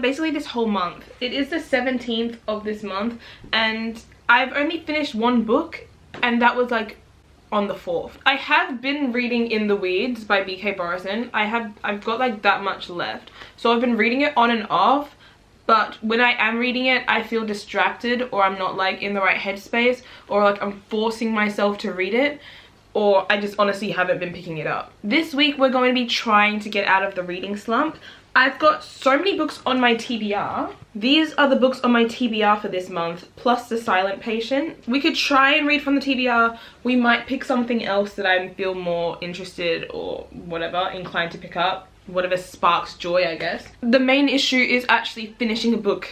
basically this whole month. It is the 17th of this month and I've only finished one book, and that was like on the 4th. I have been reading In the Weeds by BK Borison. I've got like that much left, so I've been reading it on and off, but when I am reading it I feel distracted, or I'm not like in the right headspace, or like I'm forcing myself to read it, or I just honestly haven't been picking it up. This week we're going to be trying to get out of the reading slump. I've got so many books on my TBR. These are the books on my TBR for this month, plus The Silent Patient. We could try and read from the TBR. We might pick something else that I feel more interested or whatever, inclined to pick up. Whatever sparks joy, I guess. The main issue is actually finishing a book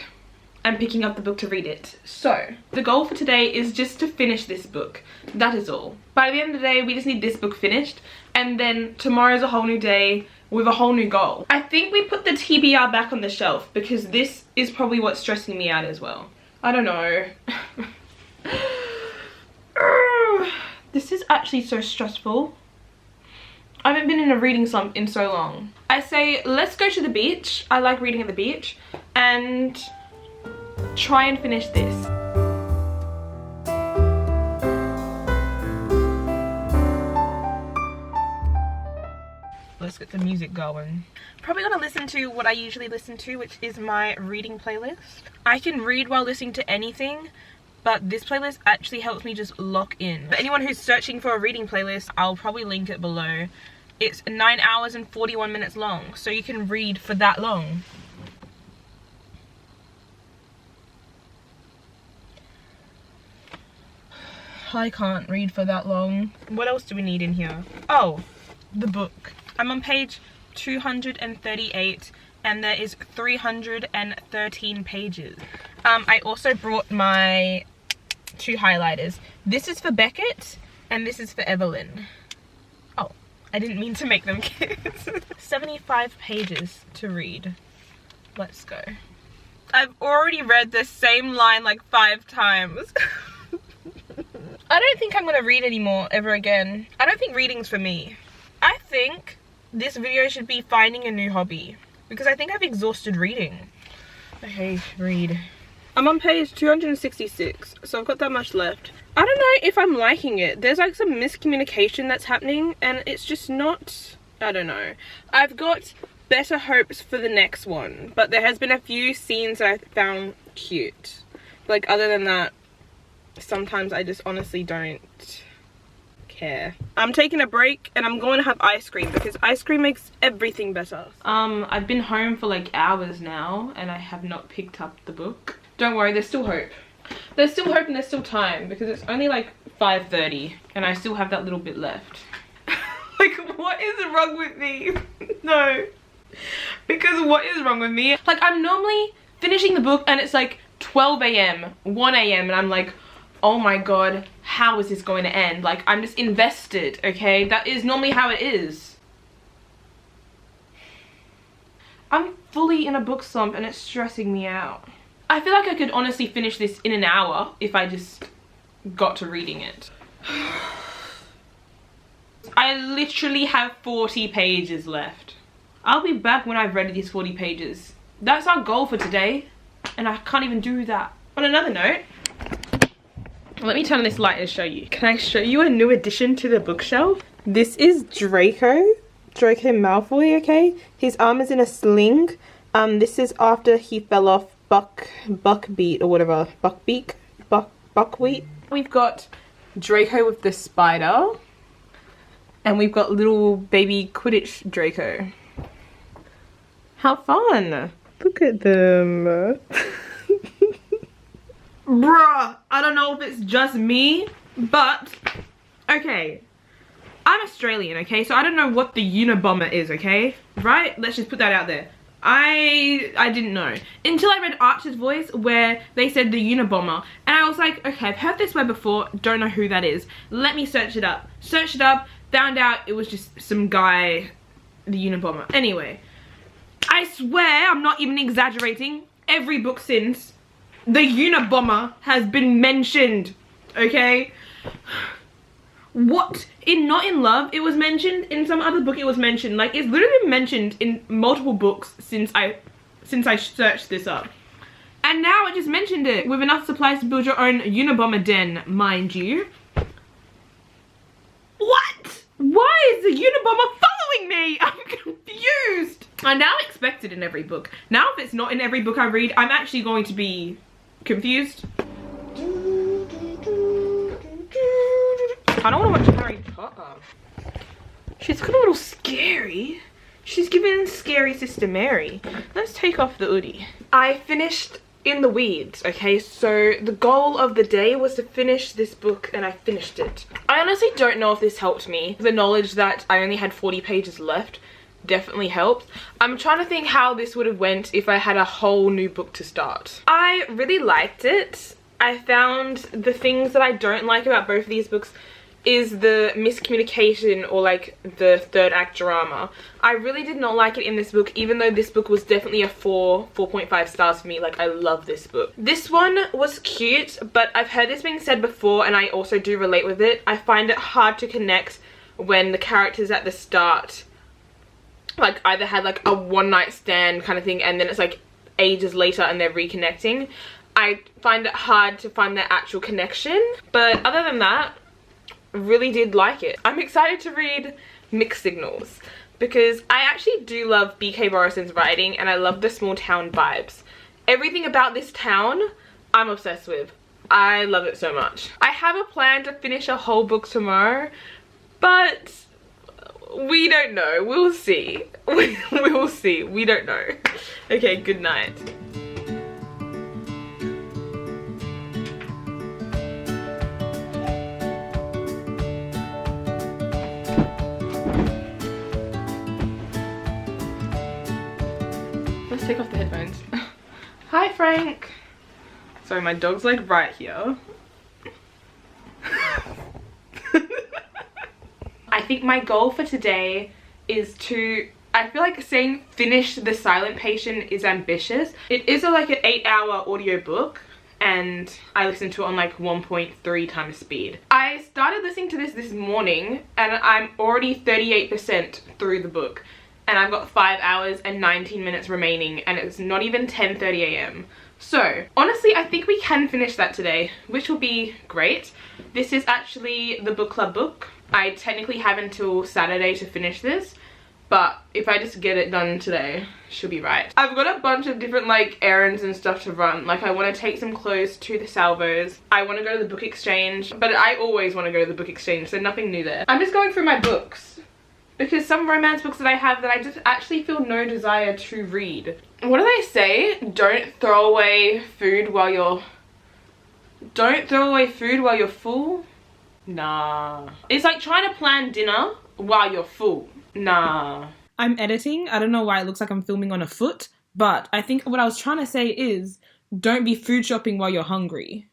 and picking up the book to read it. So, the goal for today is just to finish this book. That is all. By the end of the day, we just need this book finished, and then tomorrow's a whole new day with a whole new goal. I think we put the TBR back on the shelf because this is probably what's stressing me out as well. I don't know. This is actually so stressful. I haven't been in a reading slump in so long. I say, let's go to the beach. I like reading at the beach. And try and finish this. Let's get the music going. Probably gonna listen to what I usually listen to, which is my reading playlist. I can read while listening to anything, but this playlist actually helps me just lock in. For anyone who's searching for a reading playlist, I'll probably link it below. It's 9 hours and 41 minutes long, so you can read for that long. I can't read for that long. What else do we need in here? Oh, the book. I'm on page 238 and there is 313 pages. I also brought my 2 highlighters. This is for Beckett and this is for Evelyn. Oh, I didn't mean to make them kids. 75 pages to read. Let's go. I've already read the same line like 5 times. I don't think I'm gonna read anymore ever again. I don't think reading's for me. I think this video should be finding a new hobby, because I think I've exhausted reading. Okay, read. I'm on page 266, so I've got that much left. I don't know if I'm liking it. There's like some miscommunication that's happening and it's just not, I don't know. I've got better hopes for the next one, but there has been a few scenes that I found cute. Like other than that, sometimes I just honestly don't care. I'm taking a break and I'm going to have ice cream because ice cream makes everything better. I've been home for like hours now and I have not picked up the book. Don't worry, there's still hope. There's still hope and there's still time because it's only like 5:30 and I still have that little bit left. Like, what is wrong with me? No. Because what is wrong with me? Like, I'm normally finishing the book and it's like 12 AM, 1 AM and I'm like, oh my god, how is this going to end? Like, I'm just invested, okay? That is normally how it is. I'm fully in a book slump and it's stressing me out. I feel like I could honestly finish this in an hour if I just got to reading it. I literally have 40 pages left. I'll be back when I've read these 40 pages. That's our goal for today, and I can't even do that. On another note, let me turn on this light and show you. Can I show you a new addition to the bookshelf? This is Draco Malfoy, okay? His arm is in a sling. This is after he fell off Buckbeak or whatever. Buckwheat. We've got Draco with the spider. And we've got little baby Quidditch Draco. How fun! Look at them. Bruh, I don't know if it's just me, but okay. I'm Australian, okay? So I don't know what the Unabomber is, okay? Right? Let's just put that out there. I didn't know. Until I read Archer's Voice where they said the Unabomber. And I was like, okay, I've heard this word before, don't know who that is. Let me search it up. Searched it up, found out it was just some guy, the Unabomber. Anyway, I swear, I'm not even exaggerating, every book since, the Unabomber has been mentioned, okay? What? In Not in Love, it was mentioned. In some other book, it was mentioned. Like, it's literally been mentioned in multiple books since I since I searched this up. And now it just mentioned it. With enough supplies to build your own Unabomber den, mind you. What? Why is the Unabomber following me? I'm confused. I now expect it in every book. Now if it's not in every book I read, I'm actually going to be confused. I don't want to watch Harry Potter. She's got a little scary. She's giving scary Sister Mary. Let's take off the hoodie. I finished In the Weeds, okay? So the goal of the day was to finish this book, and I finished it. I honestly don't know if this helped me. The knowledge that I only had 40 pages left definitely helped. I'm trying to think how this would have went if I had a whole new book to start. I really liked it. I found the things that I don't like about both of these books is the miscommunication, or like the third act drama. I really did not like it in this book, even though this book was definitely a 4.5 stars for me. Like, I love this book. This one was cute, but I've heard this being said before and I also do relate with it. I find it hard to connect when the characters at the start like either had like a one night stand kind of thing, and then it's like ages later and they're reconnecting. I find it hard to find that actual connection, but other than that, really did like it. I'm excited to read Mixed Signals because I actually do love B.K. Morrison's writing, and I love the small town vibes. Everything about this town I'm obsessed with. I love it so much. I have a plan to finish a whole book tomorrow, but we don't know. We'll see. We will see. We don't know. Okay, good night. Let's take off the headphones. Hi, Frank. Sorry, my dog's like right here. I think my goal for today is to, I feel like saying finish The Silent Patient is ambitious. It is like an 8-hour audiobook, and I listened to it on like 1.3 times speed. I started listening to this morning, and I'm already 38% through the book. And I've got 5 hours and 19 minutes remaining, and it's not even 10:30 a.m. So honestly, I think we can finish that today, which will be great. This is actually the book club book. I technically have until Saturday to finish this, but if I just get it done today, she'll be right. I've got a bunch of different like errands and stuff to run. Like, I want to take some clothes to the Salvos. I want to go to the book exchange, but I always want to go to the book exchange, so nothing new there. I'm just going through my books, because some romance books that I have that I just actually feel no desire to read. What do they say? Don't throw away food while you're... Don't throw away food while you're full? Nah. It's like trying to plan dinner while you're full. Nah. I'm editing. I don't know why it looks like I'm filming on a foot, but I think what I was trying to say is don't be food shopping while you're hungry.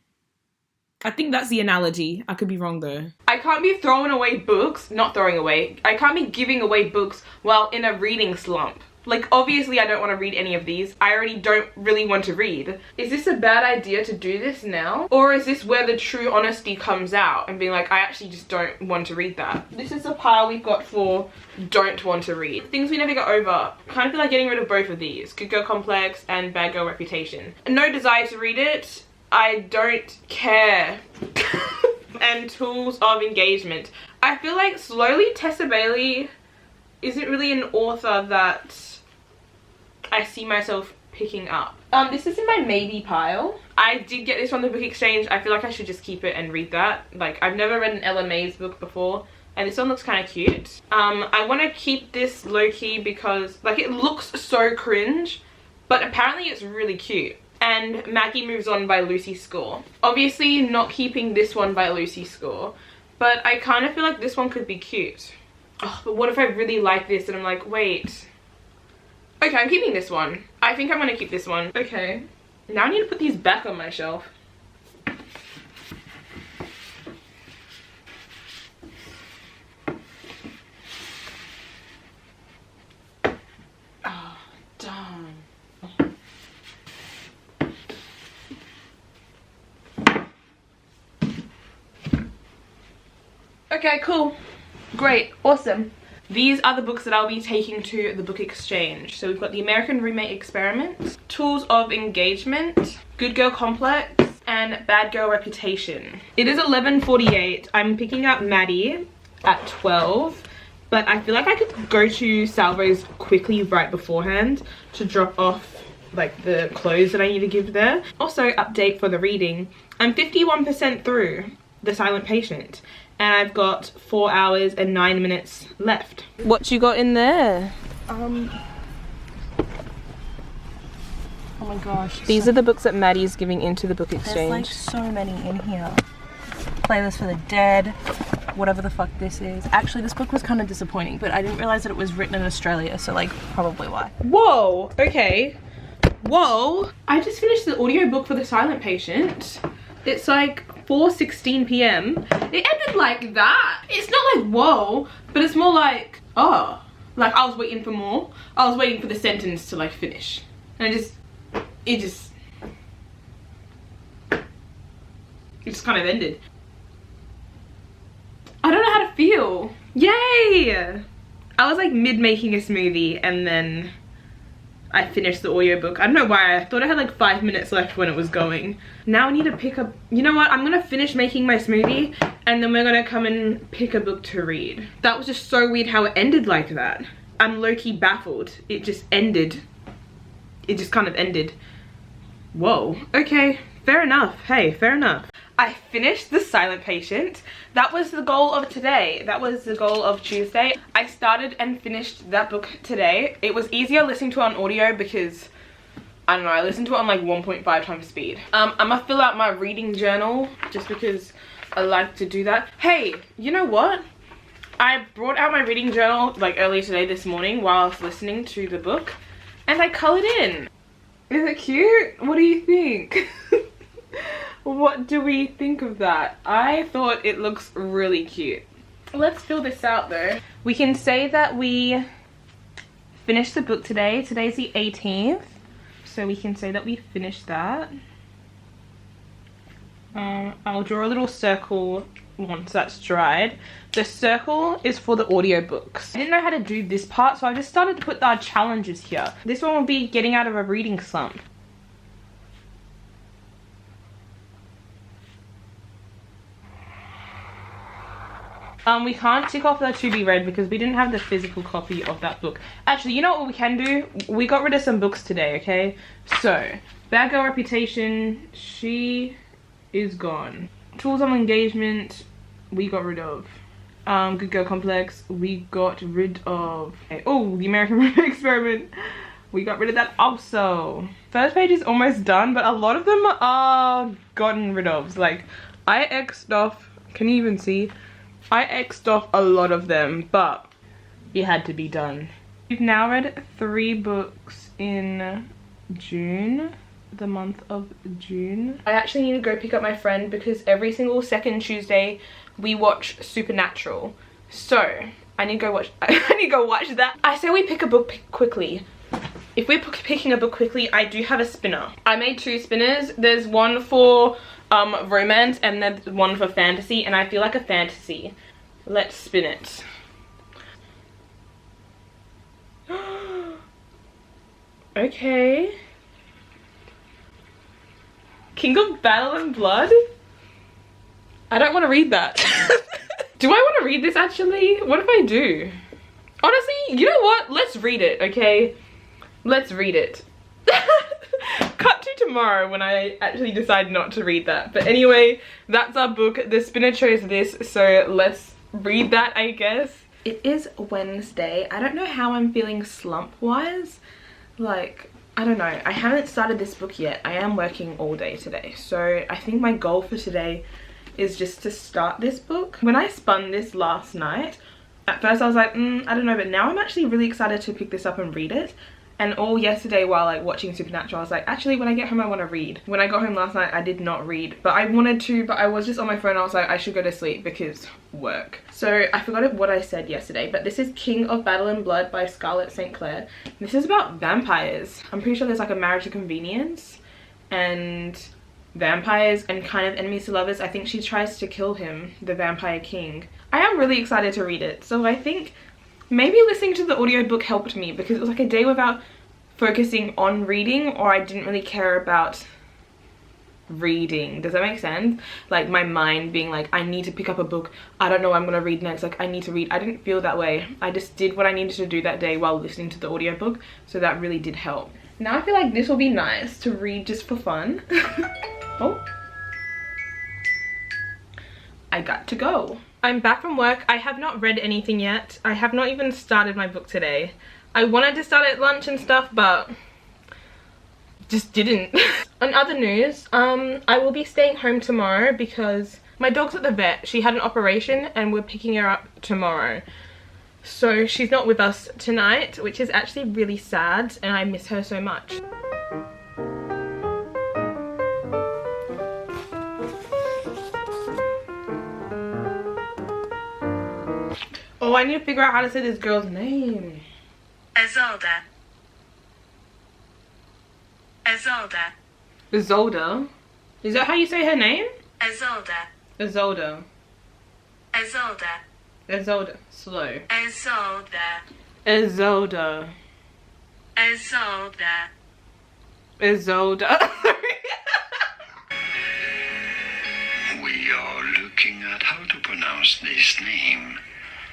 I think that's the analogy. I could be wrong though. I can't be throwing away books, not throwing away. I can't be giving away books while in a reading slump. Like, obviously I don't want to read any of these. I already don't really want to read. Is this a bad idea to do this now? Or is this where the true honesty comes out and being like, I actually just don't want to read that? This is the pile we've got for don't want to read. Things we never got over. Kind of feel like getting rid of both of these. Good Girl Complex and Bad Girl Reputation. No desire to read it. I don't care. And Tools of Engagement. I feel like slowly Tessa Bailey isn't really an author that I see myself picking up. This is in my maybe pile. I did get this from the book exchange. I feel like I should just keep it and read that. Like, I've never read an Ella May's book before, and this one looks kind of cute. I want to keep this low-key because like it looks so cringe, but apparently it's really cute. And Maggie Moves On by Lucy Score. Obviously not keeping this one by Lucy Score, but I kind of feel like this one could be cute. Oh, but what if I really like this and I'm like, wait. Okay, I'm keeping this one. I think I'm gonna keep this one. Okay, now I need to put these back on my shelf. Oh, darn. Okay, cool. Great, awesome. These are the books that I'll be taking to the book exchange. So we've got The American Roommate Experiment, Tools of Engagement, Good Girl Complex, and Bad Girl Reputation. It is 11:48. I'm picking up Maddie at 12. But I feel like I could go to Salvo's quickly right beforehand to drop off like the clothes that I need to give there. Also, update for the reading. I'm 51% through The Silent Patient and I've got 4 hours and 9 minutes left. What you got in there? Oh my gosh. These are the books that Maddie's giving into the book exchange. There's like so many in here. Playlist for the Dead. Whatever the fuck this is. Actually, this book was kind of disappointing, but I didn't realize that it was written in Australia, so like probably why. Whoa, okay. Whoa. I just finished the audiobook for The Silent Patient. It's like 4:16 p.m. It ended like that. It's not like whoa, but it's more like, oh. Like I was waiting for more. I was waiting for the sentence to like finish. And it just kind of ended. I don't know how to feel. Yay! I was like mid making a smoothie and then I finished the audiobook. I don't know why. I thought I had like 5 minutes left when it was going. Now I need to pick up, you know what? I'm gonna finish making my smoothie and then we're gonna come and pick a book to read. That was just so weird how it ended like that. I'm low-key baffled. It just ended. It just kind of ended. Whoa. Okay, fair enough. Hey, fair enough. I finished The Silent Patient. That was the goal of today. That was the goal of Tuesday. I started and finished that book today. It was easier listening to it on audio because, I don't know, I listened to it on like 1.5 times speed. I'm gonna fill out my reading journal just because I like to do that. Hey, you know what? I brought out my reading journal like earlier today this morning while I was listening to the book and I colored in. Is it cute? What do you think? What do we think of that? I thought it looks really cute. Let's fill this out though. We can say that we finished the book today. Today's the 18th. So we can say that we finished that. I'll draw a little circle once that's dried. The circle is for the audiobooks. I didn't know how to do this part, so I just started to put our challenges here. This one will be getting out of a reading slump. We can't tick off the to be read because we didn't have the physical copy of that book. Actually, you know what we can do? We got rid of some books today, okay? So, Bad Girl Reputation, she is gone. Tools of Engagement, we got rid of. Good Girl Complex, we got rid of. Oh, The American Roommate Experiment, we got rid of that also. First page is almost done, but a lot of them are gotten rid of. Like, I X'd off, can you even see? I X'd off a lot of them, but it had to be done. We've now read 3 books in June, the month of June. I actually need to go pick up my friend because every single second Tuesday we watch Supernatural. So I need to go watch that. I say we pick a book quickly. If we're picking a book quickly, I do have a spinner. I made 2 spinners. There's one for romance and then one for fantasy, and I feel like a fantasy. Let's spin it. Okay. King of Battle and Blood? I don't want to read that. Do I want to read this actually? What if I do? Honestly, you know what? Let's read it, okay? Let's read it. Cut to tomorrow when I actually decide not to read that. But anyway, that's our book. The spinner chose this, so let's read that, I guess. It is Wednesday. I don't know how I'm feeling slump-wise. Like, I don't know. I haven't started this book yet. I am working all day today. So I think my goal for today is just to start this book. When I spun this last night, at first I was like, I don't know, but now I'm actually really excited to pick this up and read it. And all yesterday while like watching Supernatural, I was like, actually when I get home I want to read. When I got home last night I did not read, but I wanted to, but I was just on my phone. I was like, I should go to sleep because work. So I forgot what I said yesterday, but this is King of Battle and Blood by Scarlett St. Clair. This is about vampires. I'm pretty sure there's like a marriage of convenience and vampires and kind of enemies to lovers. I think she tries to kill him, the vampire king. I am really excited to read it. So I think Maybe listening to the audiobook helped me because it was like a day without focusing on reading, or I didn't really care about reading. Does that make sense? Like my mind being like, I need to pick up a book, I don't know what I'm gonna read next, like I need to read. I didn't feel that way. I just did what I needed to do that day while listening to the audiobook, so that really did help. Now I feel like this will be nice to read just for fun. Oh, I got to go. I'm back from work. I have not read anything yet. I have not even started my book today. I wanted to start at lunch and stuff, but just didn't. On other news, I will be staying home tomorrow because my dog's at the vet. She had an operation and we're picking her up tomorrow. So she's not with us tonight, which is actually really sad and I miss her so much. Oh, I need to figure out how to say this girl's name. Isolde. Isolde. Isolde? Is that how you say her name? Isolde. Isolde. Isolde. Isolde. Slow. Isolde. Isolde. Isolde. Isolde. We are looking at how to pronounce this name.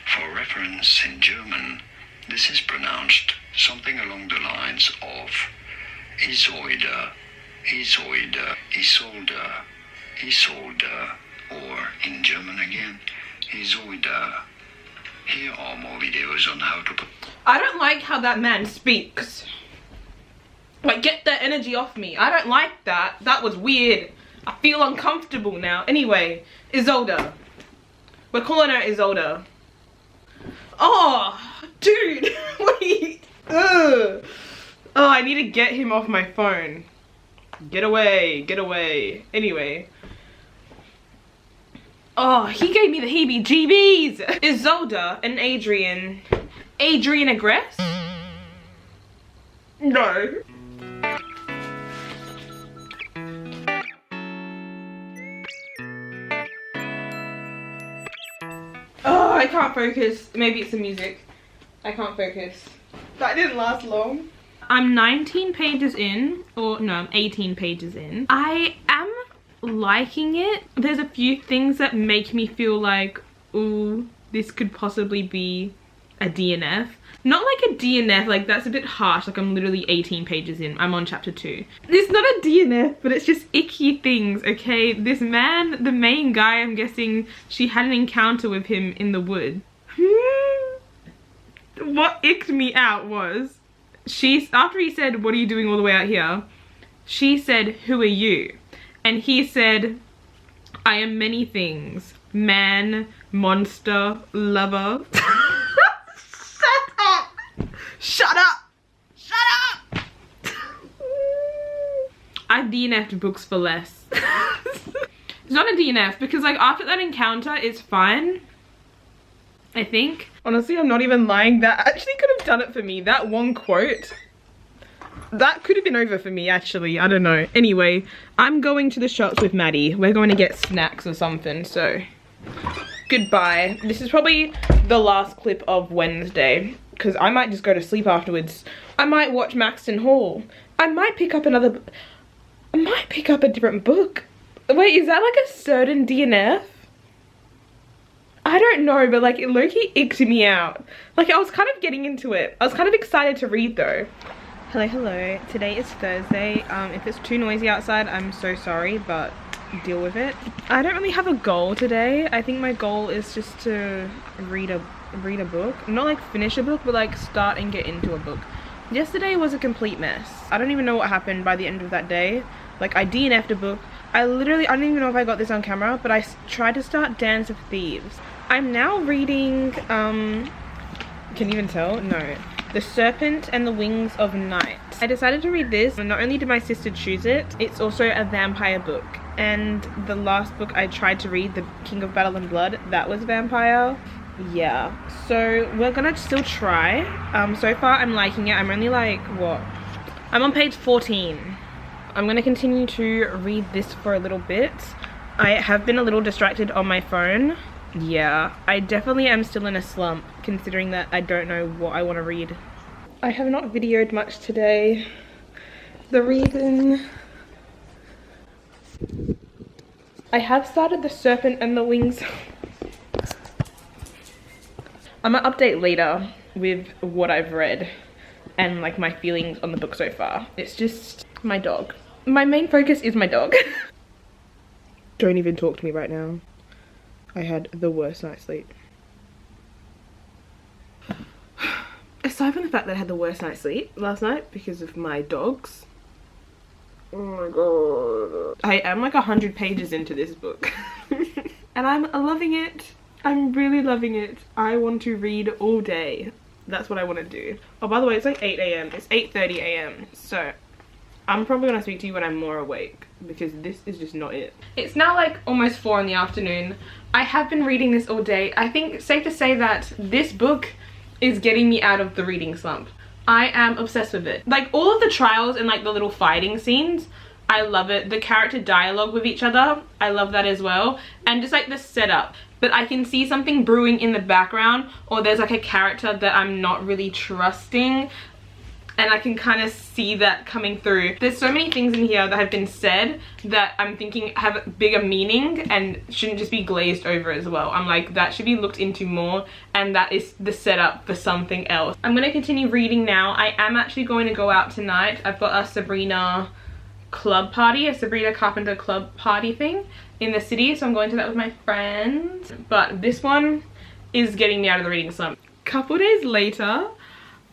For reference in German, this is pronounced something along the lines of Isolde, Isolde, Isolde, Isolde, or in German again, Isolde. Here are more videos on how to... I don't like how that man speaks. Like, get that energy off me. I don't like that. That was weird. I feel uncomfortable now. Anyway, Isolde. We're calling her Isolde. Oh, dude. What are you... Ugh. Oh, I need to get him off my phone. Get away. Get away. Anyway. Oh, he gave me the heebie-jeebies. Isolde and Adrian. Adrian aggress? No. Oh, I can't focus. Maybe it's the music. I can't focus. That didn't last long. I'm 19 pages in, or no, I'm 18 pages in. I am liking it. There's a few things that make me feel like, ooh, this could possibly be a DNF. Not like a DNF, like that's a bit harsh, like I'm literally 18 pages in. I'm on chapter 2. It's not a DNF, but it's just icky things, okay? This man, the main guy, I'm guessing she had an encounter with him in the wood. What icked me out was, after he said, what are you doing all the way out here? She said, who are you? And he said, I am many things. Man, monster, lover. Shut up! Shut up! I've DNF'd books for less. It's not a DNF because like after that encounter it's fine, I think. Honestly, I'm not even lying. That actually could have done it for me. That one quote, that could have been over for me actually. I don't know. Anyway, I'm going to the shops with Maddie. We're going to get snacks or something, so goodbye. This is probably the last clip of Wednesday because I might just go to sleep afterwards. I might watch Maxton Hall. I might pick up another, I might pick up a different book. Wait, is that like a certain DNF? I don't know, but like it low-key icked me out. Like I was kind of getting into it. I was kind of excited to read though. Hello, hello. Today is Thursday. If it's too noisy outside, I'm so sorry, but deal with it. I don't really have a goal today. I think my goal is just to read a book. Not like finish a book, but like start and get into a book. Yesterday was a complete mess. I don't even know what happened by the end of that day. Like I DNF'd a book. I don't even know if I got this on camera, but I tried to start Dance of Thieves. I'm now reading, can you even tell? No. The Serpent and the Wings of Night. I decided to read this. Not only did my sister choose it, it's also a vampire book. And the last book I tried to read, The King of Battle and Blood, that was vampire. Yeah. So we're gonna still try. So far I'm liking it. I'm only like, what? I'm on page 14. I'm gonna continue to read this for a little bit. I have been a little distracted on my phone Yeah, I definitely am still in a slump, considering that I don't know what I want to read. I have not videoed much today. The reason... I have started The Serpent and the Wings. I'm gonna update later with what I've read and like my feelings on the book so far. It's just my dog. My main focus is my dog. Don't even talk to me right now. I had the worst night's sleep. Aside from the fact that I had the worst night's sleep last night because of my dogs. Oh my god. I am like 100 pages into this book. And I'm loving it. I'm really loving it. I want to read all day. That's what I want to do. Oh, by the way, it's like 8 AM. It's 8:30 AM. So I'm probably gonna speak to you when I'm more awake because this is just not it. It's now like almost 4 in the afternoon. I have been reading this all day. I think it's safe to say that this book is getting me out of the reading slump. I am obsessed with it. Like all of the trials and like the little fighting scenes, I love it. The character dialogue with each other, I love that as well. And just like the setup. But I can see something brewing in the background, or there's like a character that I'm not really trusting, and I can kind of see that coming through. There's so many things in here that have been said that I'm thinking have bigger meaning and shouldn't just be glazed over as well. I'm like, that should be looked into more, and that is the setup for something else. I'm going to continue reading now. I am actually going to go out tonight. I've got a Sabrina club party, a Sabrina Carpenter club party thing in the city, so I'm going to that with my friends. But this one is getting me out of the reading slump. Couple days later,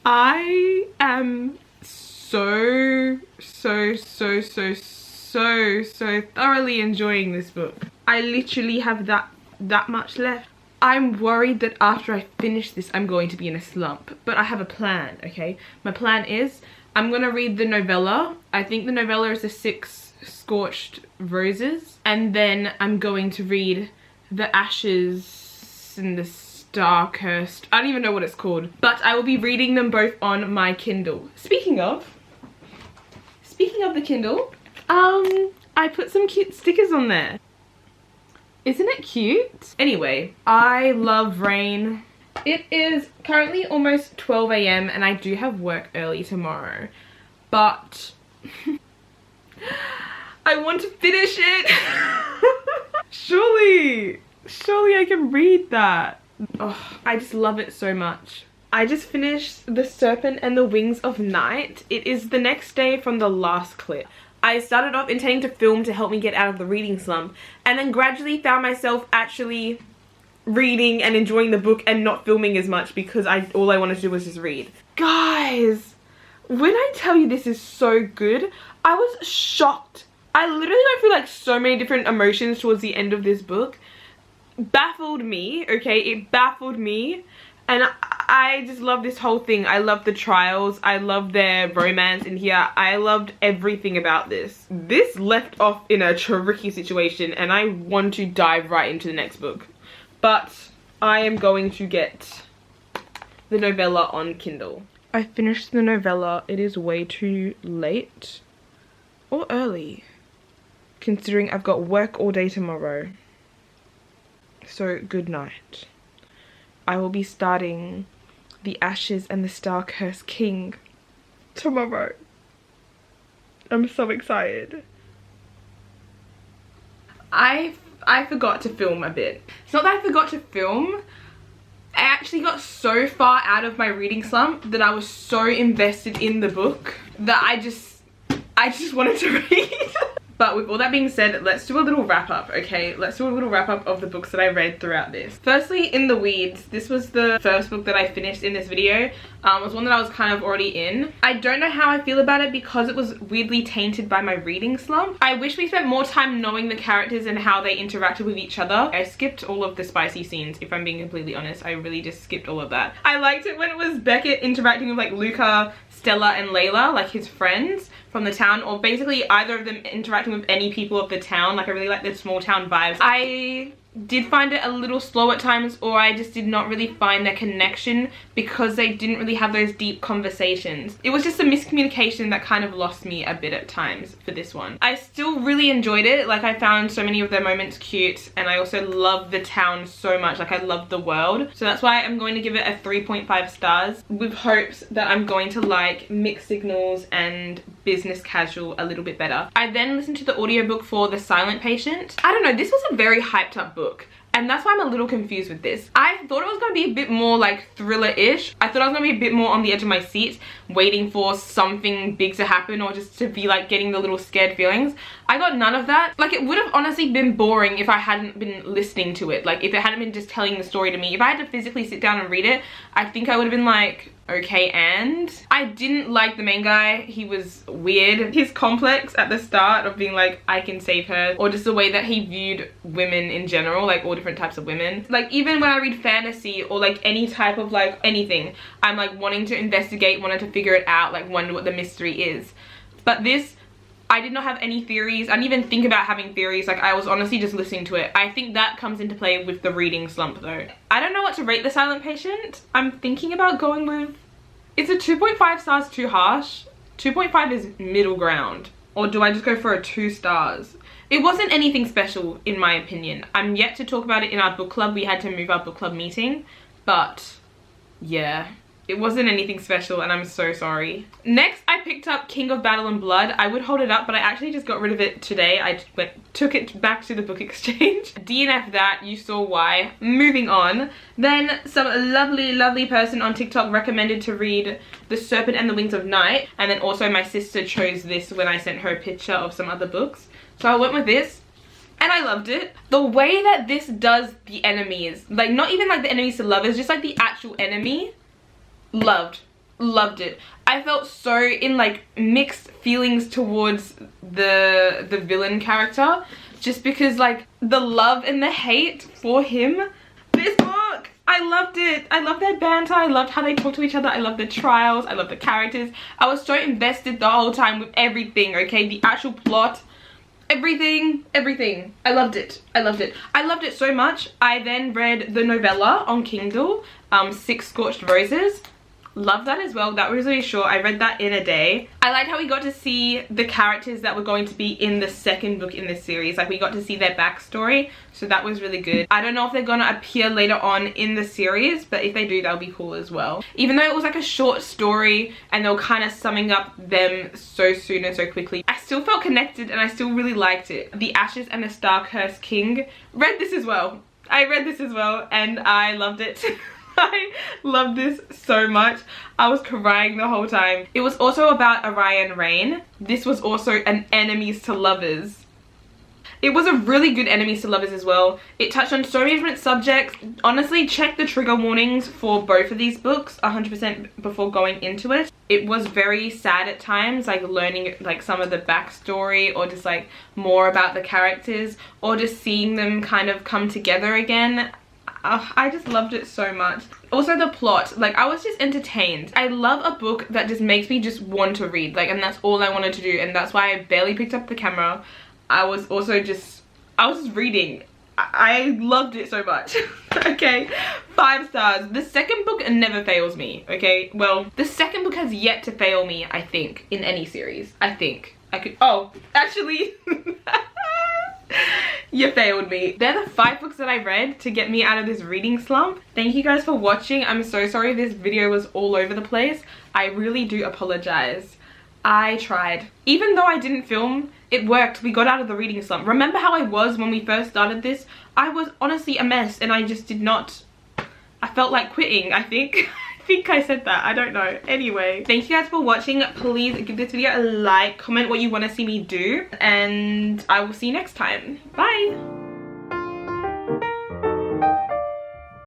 I am so thoroughly enjoying this book. I literally have that much left. I'm worried that after I finish this I'm going to be in a slump, but I have a plan, okay? My plan is I'm gonna read the novella. I think the novella is the 6 Scorched Roses, and then I'm going to read The Ashes and the Star-Cursed. I don't even know what it's called, but I will be reading them both on my Kindle. Speaking of the Kindle, I put some cute stickers on there. Isn't it cute? Anyway, I love rain. It is currently almost 12 AM and I do have work early tomorrow, but I want to finish it. Surely I can read that. Oh, I just love it so much. I just finished The Serpent and the Wings of Night. It is the next day from the last clip. I started off intending to film to help me get out of the reading slump, and then gradually found myself actually reading and enjoying the book and not filming as much because all I wanted to do was just read. Guys, when I tell you this is so good, I was shocked. I literally went through like so many different emotions towards the end of this book. Baffled me, okay? It baffled me. And I just love this whole thing. I love the trials. I love their romance in here. I loved everything about this. This left off in a tricky situation and I want to dive right into the next book. But I am going to get the novella on Kindle. I finished the novella. It is way too late or early, considering I've got work all day tomorrow. So good night. I will be starting The Ashes and the Star-Cursed King tomorrow. I'm so excited. I forgot to film a bit. It's not that I forgot to film. I actually got so far out of my reading slump that I was so invested in the book that I just wanted to read. But with all that being said, let's do a little wrap up, okay? Let's do a little wrap up of the books that I read throughout this. Firstly, In the Weeds. This was the first book that I finished in this video. It was one that I was kind of already in. I don't know how I feel about it because it was weirdly tainted by my reading slump. I wish we spent more time knowing the characters and how they interacted with each other. I skipped all of the spicy scenes, if I'm being completely honest. I really just skipped all of that. I liked it when it was Beckett interacting with like Luca, Stella and Layla, like his friends from the town, or basically either of them interacting with any people of the town. Like I really like the small town vibes. I did find it a little slow at times, or I just did not really find their connection because they didn't really have those deep conversations. It was just a miscommunication that kind of lost me a bit at times for this one. I still really enjoyed it. Like, I found so many of their moments cute, and I also love the town so much. Like, I love the world. So that's why I'm going to give it a 3.5 stars with hopes that I'm going to like Mixed Signals and Business Casual a little bit better. I then listened to the audiobook for The Silent Patient. I don't know, this was a very hyped up book, and that's why I'm a little confused with this. I thought it was going to be a bit more like thriller-ish. I thought I was going to be a bit more on the edge of my seat, waiting for something big to happen, or just to be like getting the little scared feelings. I got none of that. Like, it would have honestly been boring if I hadn't been listening to it. Like, if it hadn't been just telling the story to me. If I had to physically sit down and read it, I think I would have been like, okay, and I didn't like the main guy. He was weird. His complex at the start of being like, I can save her, or just the way that he viewed women in general, like all different types of women. Like, even when I read fantasy or like any type of like anything, I'm like wanting to investigate, wanting to figure it out, like wonder what the mystery is. But this, I did not have any theories. I didn't even think about having theories. Like, I was honestly just listening to it. I think that comes into play with the reading slump though. I don't know what to rate The Silent Patient. I'm thinking about going with, is a 2.5 stars too harsh? 2.5 is middle ground. Or do I just go for a 2 stars? It wasn't anything special in my opinion. I'm yet to talk about it in our book club. We had to move our book club meeting, but yeah. It wasn't anything special, and I'm so sorry. Next, I picked up King of Battle and Blood. I would hold it up, but I actually just got rid of it today. I took it back to the book exchange. DNF that, you saw why. Moving on. Then some lovely person on TikTok recommended to read The Serpent and the Wings of Night. And then also my sister chose this when I sent her a picture of some other books. So I went with this. And I loved it. The way that this does the enemies, like not even like the enemies to lovers, just like the actual enemy. Loved it. I felt so in like mixed feelings towards the villain character, just because like the love and the hate for him. This book, I loved it. I loved their banter. I loved how they talk to each other. I loved the trials. I loved the characters. I was so invested the whole time with everything, okay? The actual plot, everything. I loved it. I loved it so much. I then read the novella on Kindle, 6 Scorched Roses. Love that as well. That was really short. I read that in a day. I liked how we got to see the characters that were going to be in the second book in this series. Like, we got to see their backstory, so that was really good. I don't know if they're gonna appear later on in the series, but if they do, that'll be cool as well. Even though it was like a short story and they were kind of summing up them so soon and so quickly, I still felt connected and I still really liked it. The Ashes and the Starcursed King. Read this as well. I read this as well and I loved it. I love this so much. I was crying the whole time. It was also about Orion Rain. This was also an enemies to lovers. It was a really good enemies to lovers as well. It touched on so many different subjects. Honestly, check the trigger warnings for both of these books 100% before going into it. It was very sad at times, like learning like some of the backstory, or just like more about the characters, or just seeing them kind of come together again. I just loved it so much. Also the plot, like I was just entertained. I love a book that just makes me just want to read, like, and that's all I wanted to do, and that's why I barely picked up the camera. I was just reading. I loved it so much. Okay, 5 stars. The second book never fails me, okay? Well, the second book has yet to fail me, I think, in any series. I think. I could, oh, actually. You failed me. They're the 5 books that I read to get me out of this reading slump. Thank you guys for watching. I'm so sorry this video was all over the place. I really do apologize. I tried. Even though I didn't film, it worked. We got out of the reading slump. Remember how I was when we first started this? I was honestly a mess and I just did not... I felt like quitting, I think. I think I said that. I don't know. Anyway, thank you guys for watching. Please give this video a like. Comment what you want to see me do. And I will see you next time. Bye!